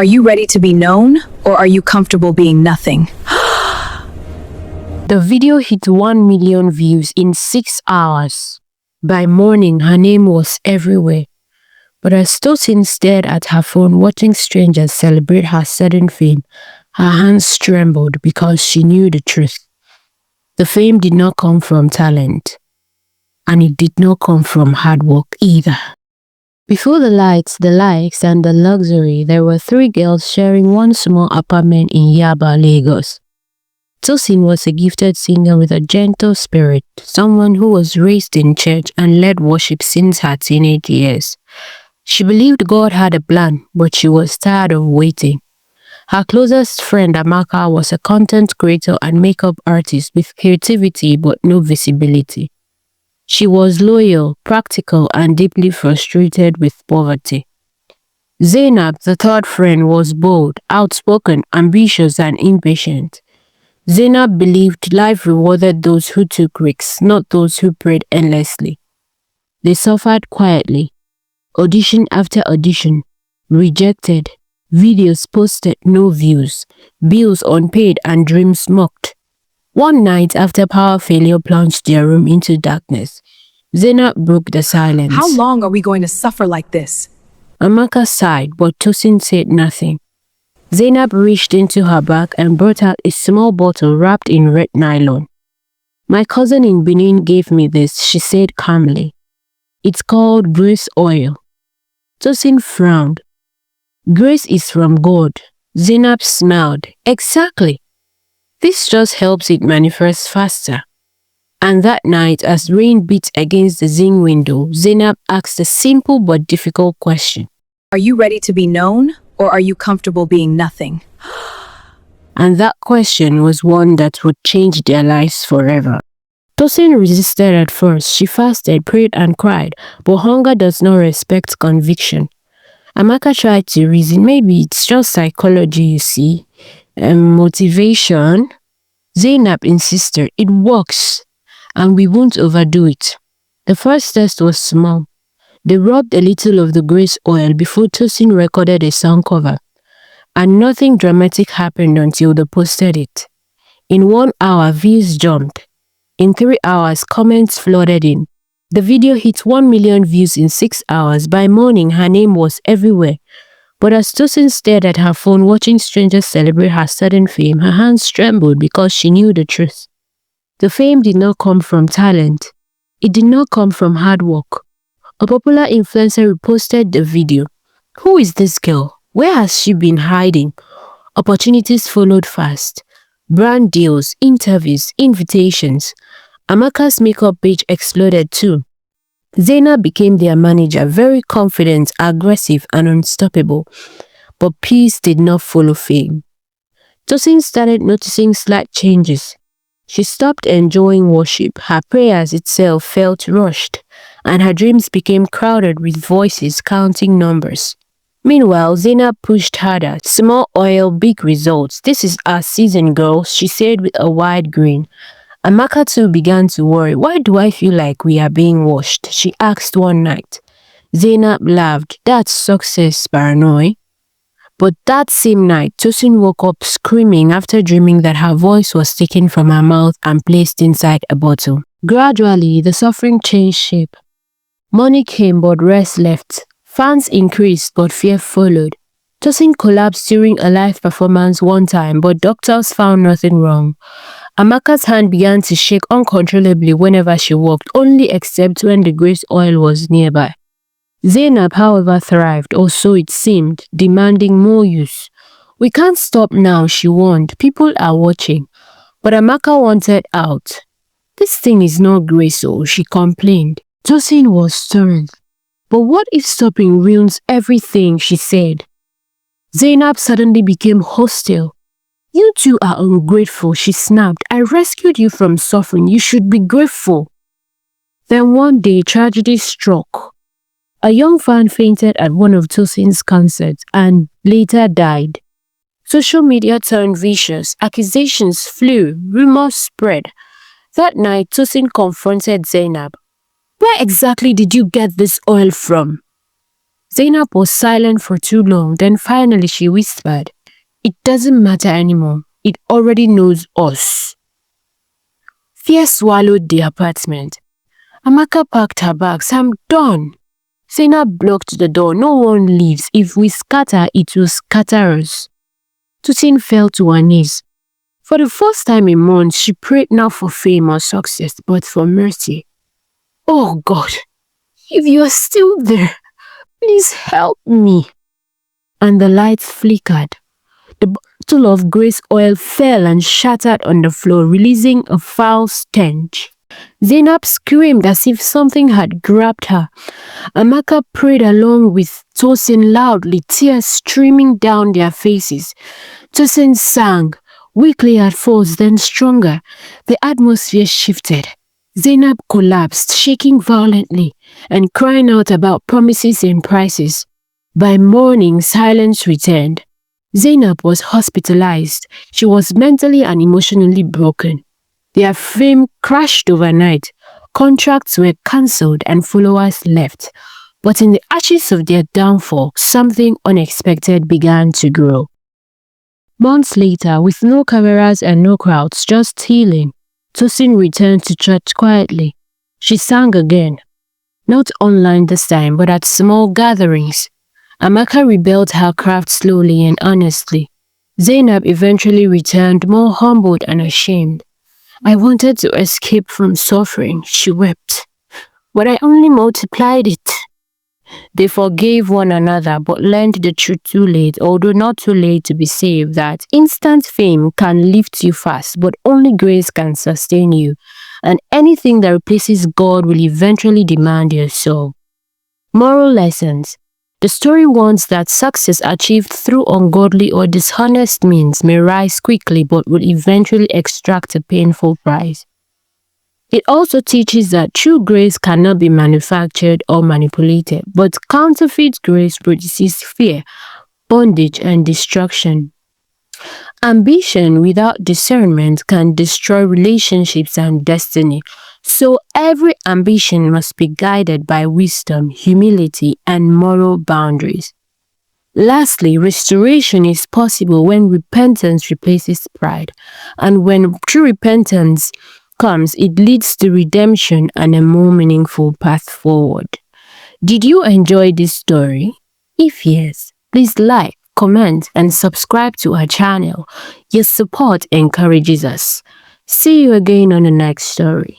Are you ready to be known, or are you comfortable being nothing? The video hit 1 million views in 6 hours. By morning, her name was everywhere. But as Tosin stared at her phone watching strangers celebrate her sudden fame, her hands trembled because she knew the truth. The fame did not come from talent, and it did not come from hard work either. Before the lights, the likes, and the luxury, there were 3 girls sharing one small apartment in Yaba, Lagos. Tosin was a gifted singer with a gentle spirit, someone who was raised in church and led worship since her teenage years. She believed God had a plan, but she was tired of waiting. Her closest friend Amaka was a content creator and makeup artist with creativity but no visibility. She was loyal, practical, and deeply frustrated with poverty. Zainab, the third friend, was bold, outspoken, ambitious, and impatient. Zainab believed life rewarded those who took risks, not those who prayed endlessly. They suffered quietly. Audition after audition, rejected, videos posted, no views, bills unpaid, and dreams mocked. One night after power failure plunged their room into darkness, Zainab broke the silence. How long are we going to suffer like this? Amaka sighed, but Tosin said nothing. Zainab reached into her bag and brought out a small bottle wrapped in red nylon. My cousin in Benin gave me this, she said calmly. It's called grace oil. Tosin frowned. Grace is from God. Zainab smiled. Exactly. This just helps it manifest faster. And that night, as rain beat against the zinc window, Zainab asked a simple but difficult question. Are you ready to be known, or are you comfortable being nothing? And that question was one that would change their lives forever. Tosin resisted at first. She fasted, prayed, and cried, but hunger does not respect conviction. Amaka tried to reason, maybe it's just psychology, you see, motivation. Zainab insisted, it works, and we won't overdo it. The first test was small. They rubbed a little of the grace oil before Tosin recorded a song cover, and nothing dramatic happened until they posted it. In 1 hour, views jumped. In 3 hours, comments flooded in. The video hit 1 million views in 6 hours. By morning, her name was everywhere. But as Tosin stared at her phone watching strangers celebrate her sudden fame, her hands trembled because she knew the truth. The fame did not come from talent. It did not come from hard work. A popular influencer reposted the video. Who is this girl? Where has she been hiding? Opportunities followed fast. Brand deals, interviews, invitations. Amaka's makeup page exploded too. Zainab became their manager, very confident, aggressive, and unstoppable. But peace did not follow fame. Tosin started noticing slight changes. She stopped enjoying worship. Her prayers itself felt rushed, and her dreams became crowded with voices counting numbers. Meanwhile, Zainab pushed harder. Small oil, big results. This is our season, girls, she said with a wide grin. Amaka too began to worry. Why do I feel like we are being washed? She asked one night. Zainab laughed. That's success, paranoia. But that same night, Tosin woke up screaming after dreaming that her voice was taken from her mouth and placed inside a bottle. Gradually, the suffering changed shape. Money came, but rest left. Fans increased, but fear followed. Tosin collapsed during a live performance one time, but doctors found nothing wrong. Amaka's hand began to shake uncontrollably whenever she walked, only except when the grace oil was nearby. Zainab, however, thrived, or so it seemed, demanding more use. We can't stop now, she warned. People are watching. But Amaka wanted out. This thing is not grace, she complained. Tosin was stern. But what if stopping ruins everything, she said. Zainab suddenly became hostile. You two are ungrateful, she snapped. I rescued you from suffering. You should be grateful. Then one day, tragedy struck. A young fan fainted at one of Tosin's concerts and later died. Social media turned vicious. Accusations flew. Rumors spread. That night, Tosin confronted Zainab. Where exactly did you get this oil from? Zainab was silent for too long, then finally she whispered, "It doesn't matter anymore. It already knows us." Fear swallowed the apartment. Amaka packed her bags. "I'm done." Zainab blocked the door. "No one leaves. If we scatter, it will scatter us." Tosin fell to her knees. For the first time in months, she prayed not for fame or success, but for mercy. "Oh God, if you are still there, please help me." And the lights flickered. The bottle of grace oil fell and shattered on the floor, releasing a foul stench. Zainab screamed as if something had grabbed her. Amaka prayed along with Tosin loudly, tears streaming down their faces. Tosin sang, weakly at first, then stronger. The atmosphere shifted. Zainab collapsed, shaking violently and crying out about promises and prices. By morning, silence returned. Zainab was hospitalized. She was mentally and emotionally broken. Their fame crashed overnight. Contracts were cancelled and followers left. But in the ashes of their downfall, something unexpected began to grow. Months later, with no cameras and no crowds, just healing, Tosin returned to church quietly. She sang again. Not online this time, but at small gatherings. Amaka rebuilt her craft slowly and honestly. Zainab eventually returned more humbled and ashamed. "I wanted to escape from suffering," she wept, "but I only multiplied it." They forgave one another but learned the truth too late, although not too late to be saved, that instant fame can lift you fast, but only grace can sustain you. And anything that replaces God will eventually demand your soul. Moral lessons. The story warns that success achieved through ungodly or dishonest means may rise quickly but will eventually extract a painful price. It also teaches that true grace cannot be manufactured or manipulated, but counterfeit grace produces fear, bondage, and destruction. Ambition without discernment can destroy relationships and destiny. So every ambition must be guided by wisdom, humility, and moral boundaries. Lastly, restoration is possible when repentance replaces pride. And when true repentance comes, it leads to redemption and a more meaningful path forward. Did you enjoy this story? If yes, please like, comment, and subscribe to our channel. Your support encourages us. See you again on the next story.